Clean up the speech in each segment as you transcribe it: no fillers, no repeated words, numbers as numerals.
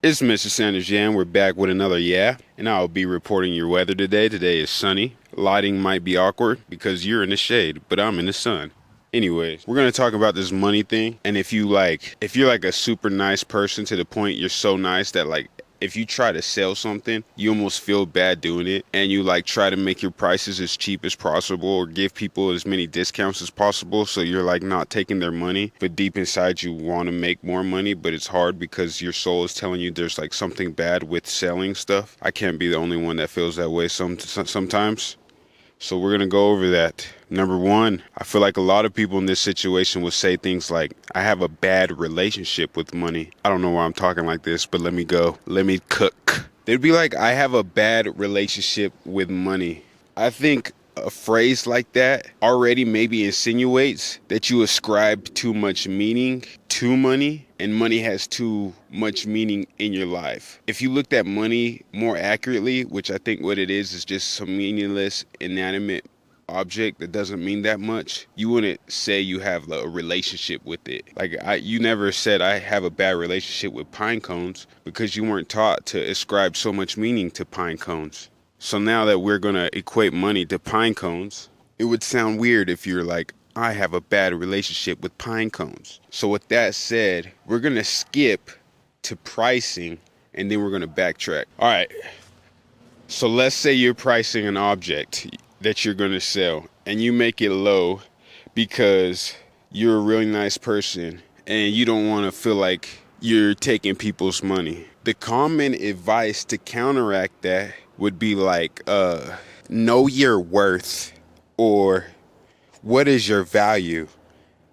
It's Mr. Sanders, yeah, and we're back with another yeah, and I'll be reporting your weather today. Today is sunny. Lighting might be awkward because you're in the shade, but I'm in the sun. Anyways, we're gonna talk about this money thing, and if you're like a super nice person to the point you're so nice that like if you try to sell something, you almost feel bad doing it, and you like try to make your prices as cheap as possible or give people as many discounts as possible, so you're like not taking their money, but deep inside you want to make more money, but it's hard because your soul is telling you there's like something bad with selling stuff. I can't be the only one that feels that way sometimes. So we're going to go over that. Number one, I feel like a lot of people in this situation would say things like, I have a bad relationship with money. I don't know why I'm talking like this, but let me go. Let me cook. They'd be like, I have a bad relationship with money. I think a phrase like that already maybe insinuates that you ascribe too much meaning to money, and money has too much meaning in your life. If you looked at money more accurately, which I think what it is just some meaningless, inanimate object that doesn't mean that much, you wouldn't say you have a relationship with it. Like you never said I have a bad relationship with pine cones because you weren't taught to ascribe so much meaning to pine cones. So now that we're going to equate money to pine cones, it would sound weird if you're like, I have a bad relationship with pine cones. So with that said, we're going to skip to pricing and then we're going to backtrack. All right. So let's say you're pricing an object that you're going to sell and you make it low because you're a really nice person and you don't want to feel like you're taking people's money. The common advice to counteract that would be like, know your worth, or what is your value?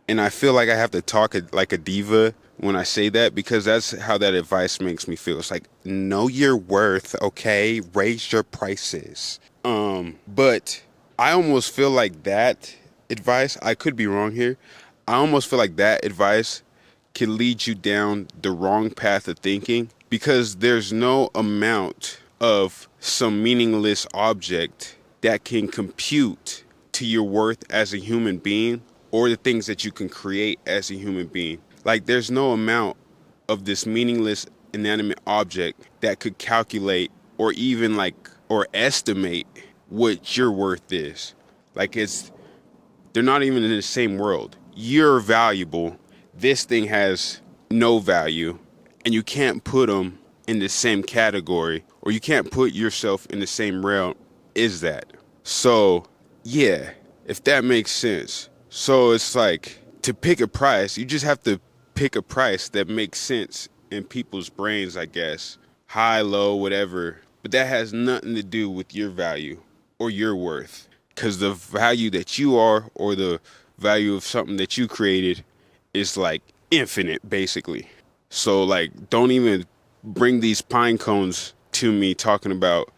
And I feel like I have to talk like a diva when I say that because that's how that advice makes me feel. It's like, know your worth, okay? Raise your prices. But I almost feel like that advice, I could be wrong here, I almost feel like that advice can lead you down the wrong path of thinking because there's no amount of some meaningless object that can compute to your worth as a human being or the things that you can create as a human being. Like there's no amount of this meaningless inanimate object that could calculate or even like or estimate what your worth is. Like they're not even in the same world. You're valuable. This thing has no value, and you can't put them in the same category, or you can't put yourself in the same realm as that. So, yeah, if that makes sense. So it's like, to pick a price, you just have to pick a price that makes sense in people's brains, I guess. High, low, whatever. But that has nothing to do with your value or your worth. Because the value that you are, or the value of something that you created, is like infinite, basically. So like, don't even bring these pine cones to me talking about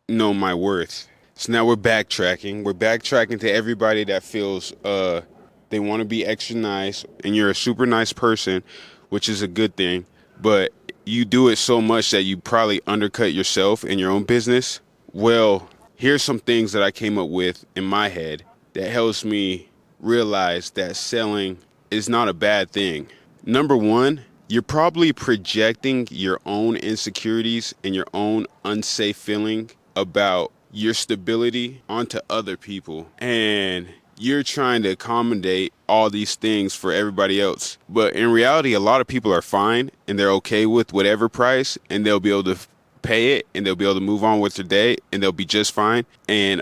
know my worth. So now we're backtracking. We're backtracking to everybody that feels they want to be extra nice, and you're a super nice person, which is a good thing, but you do it so much that you probably undercut yourself in your own business. Well, here's some things that I came up with in my head that helps me realize that selling is not a bad thing. Number one, you're probably projecting your own insecurities and your own unsafe feeling about your stability onto other people. And you're trying to accommodate all these things for everybody else. But in reality, a lot of people are fine and they're okay with whatever price, and they'll be able to pay it, and they'll be able to move on with their day, and they'll be just fine. And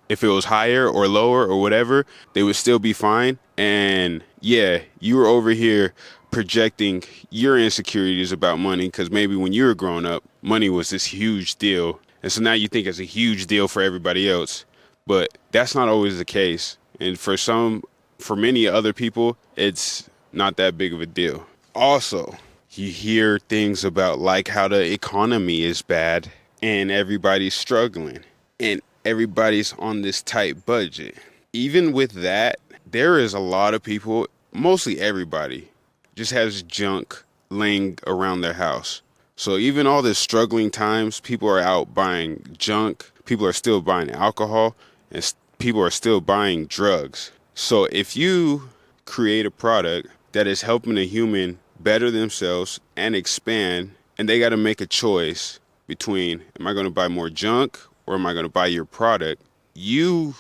if it was higher or lower or whatever, they would still be fine. And yeah, you were over here projecting your insecurities about money because maybe when you were growing up, money was this huge deal. And so now you think it's a huge deal for everybody else. But that's not always the case. And for many other people, it's not that big of a deal. Also, you hear things about like how the economy is bad and everybody's struggling and everybody's on this tight budget. Even with that, there is a lot of people, mostly everybody, just has junk laying around their house. So even all this struggling times, people are out buying junk, people are still buying alcohol, and people are still buying drugs. So if you create a product that is helping a human better themselves and expand and they got to make a choice between, am I going to buy more junk or am I going to buy your product? You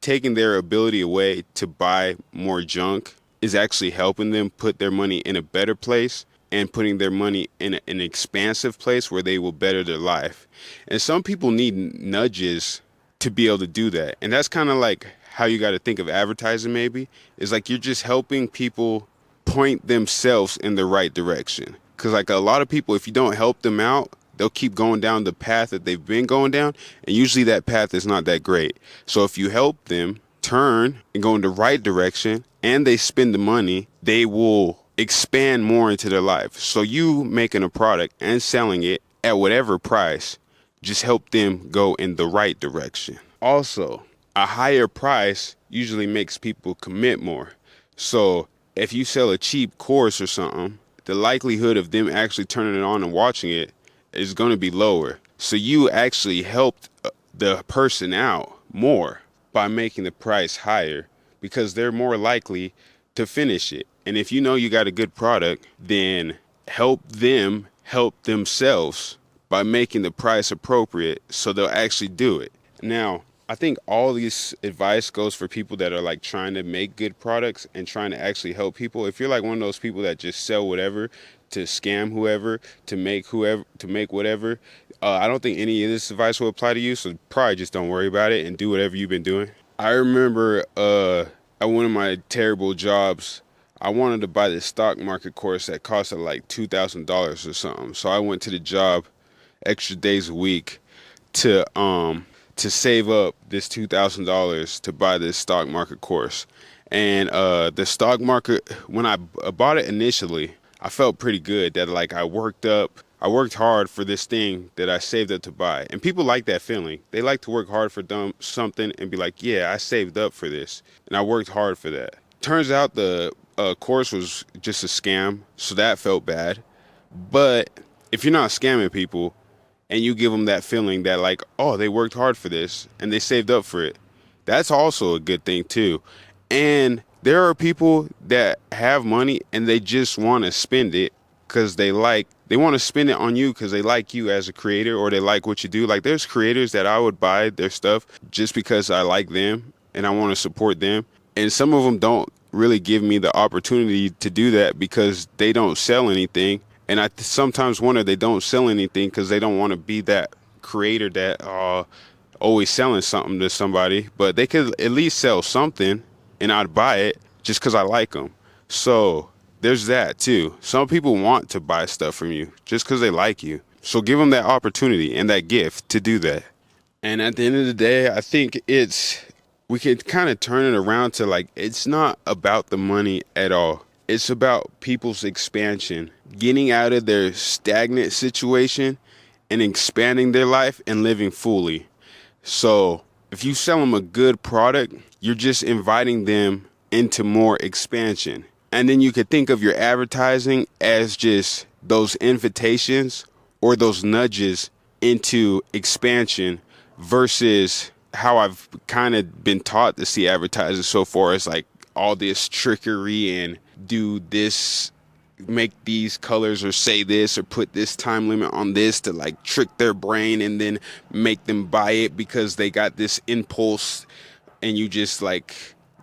taking their ability away to buy more junk is actually helping them put their money in a better place and putting their money in an expansive place where they will better their life. And some people need nudges to be able to do that. And that's kind of like how you got to think of advertising, maybe. Is like you're just helping people point themselves in the right direction. Because like a lot of people, if you don't help them out, they'll keep going down the path that they've been going down. And usually that path is not that great. So if you help them turn and go in the right direction and they spend the money, they will expand more into their life. So you making a product and selling it at whatever price just help them go in the right direction. Also, a higher price usually makes people commit more. So if you sell a cheap course or something, the likelihood of them actually turning it on and watching it is going to be lower. So you actually helped the person out more by making the price higher because they're more likely to finish it. And if you know you got a good product, then help them help themselves by making the price appropriate so they'll actually do it. Now, I think all this advice goes for people that are like trying to make good products and trying to actually help people. If you're like one of those people that just sell whatever to scam whoever, to make whatever, I don't think any of this advice will apply to you. So probably just don't worry about it and do whatever you've been doing. I remember at one of my terrible jobs, I wanted to buy this stock market course that costed like $2,000 or something. So I went to the job extra days a week to save up this $2,000 to buy this stock market course. And the stock market, when I bought it initially, I felt pretty good that like I worked hard for this thing that I saved up to buy. And people like that feeling. They like to work hard for something and be like, yeah, I saved up for this and I worked hard for that. Turns out the course was just a scam, so that felt bad. But if you're not scamming people and you give them that feeling that like, oh, they worked hard for this and they saved up for it, that's also a good thing too. And there are people that have money and they just want to spend it because they want to spend it on you because they like you as a creator or they like what you do. Like there's creators that I would buy their stuff just because I like them and I want to support them. And some of them don't really give me the opportunity to do that because they don't sell anything. And I sometimes wonder they don't sell anything because they don't want to be that creator that always selling something to somebody. But they could at least sell something and I'd buy it just because I like them. So there's that too. Some people want to buy stuff from you just because they like you. So give them that opportunity and that gift to do that. And at the end of the day, I think we can kind of turn it around to like, it's not about the money at all. It's about people's expansion, getting out of their stagnant situation and expanding their life and living fully. So if you sell them a good product, you're just inviting them into more expansion. And then you could think of your advertising as just those invitations or those nudges into expansion versus how I've kind of been taught to see advertising so far as like all this trickery and do this, make these colors or say this or put this time limit on this to like trick their brain and then make them buy it because they got this impulse and you just like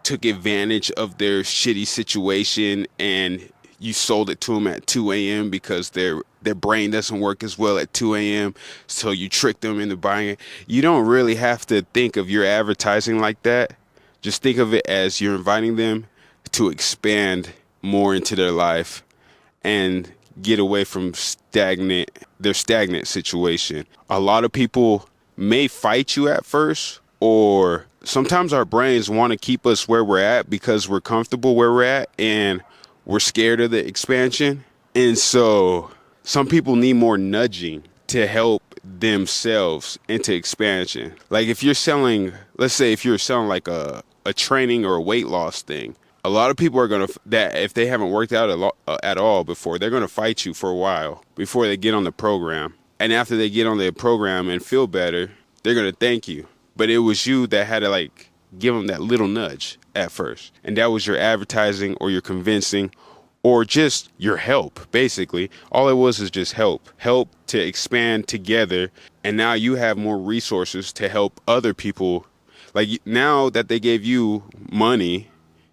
took advantage of their shitty situation and you sold it to them at 2 a.m. because their brain doesn't work as well at 2 a.m. So you tricked them into buying it. You don't really have to think of your advertising like that. Just think of it as you're inviting them to expand more into their life and get away from their stagnant situation. A lot of people may fight you at first, or sometimes our brains want to keep us where we're at because we're comfortable where we're at and we're scared of the expansion. And so some people need more nudging to help themselves into expansion. Like if you're selling, let's say if you're selling like a training or a weight loss thing, a lot of people are going to, that if they haven't worked out at all before, they're going to fight you for a while before they get on the program. And after they get on the program and feel better, they're going to thank you. But it was you that had to give them that little nudge at first. And that was your advertising or your convincing or just your help. Basically, all it was is just help to expand together. And now you have more resources to help other people. Like now that they gave you money,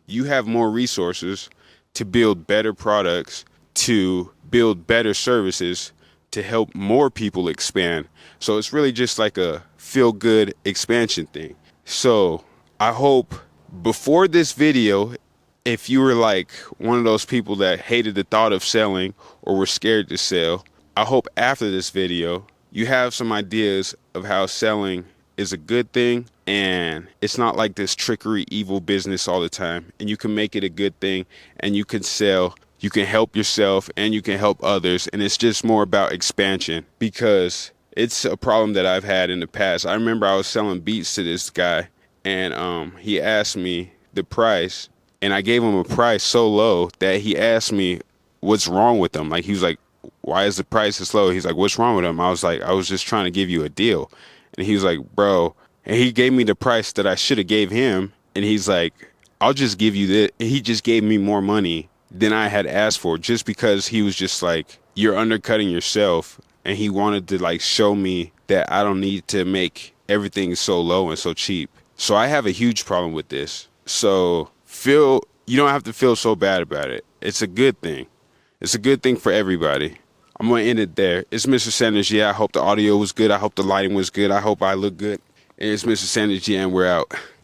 you have more resources to build better products, to build better services, to help more people expand. So it's really just like a feel good expansion thing. So I hope before this video, if you were like one of those people that hated the thought of selling or were scared to sell, I hope after this video you have some ideas of how selling is a good thing and it's not like this trickery, evil business all the time, and you can make it a good thing and you can sell, you can help yourself and you can help others, and it's just more about expansion, because it's a problem that I've had in the past. I remember I was selling beats to this guy and he asked me the price, and I gave him a price so low that he asked me what's wrong with them. Like he was like, why is the price this low? He's like, what's wrong with them? I was like, I was just trying to give you a deal. And he was like, bro, and he gave me the price that I should have gave him. And he's like, I'll just give you this. And he just gave me more money than I had asked for, just because he was just like, you're undercutting yourself. And he wanted to like show me that I don't need to make everything so low and so cheap. So I have a huge problem with this. So you don't have to feel so bad about it. It's a good thing. It's a good thing for everybody. I'm going to end it there. It's Mr. Sanders. Yeah, I hope the audio was good. I hope the lighting was good. I hope I look good. And it's Mr. Sanders. Yeah, and we're out.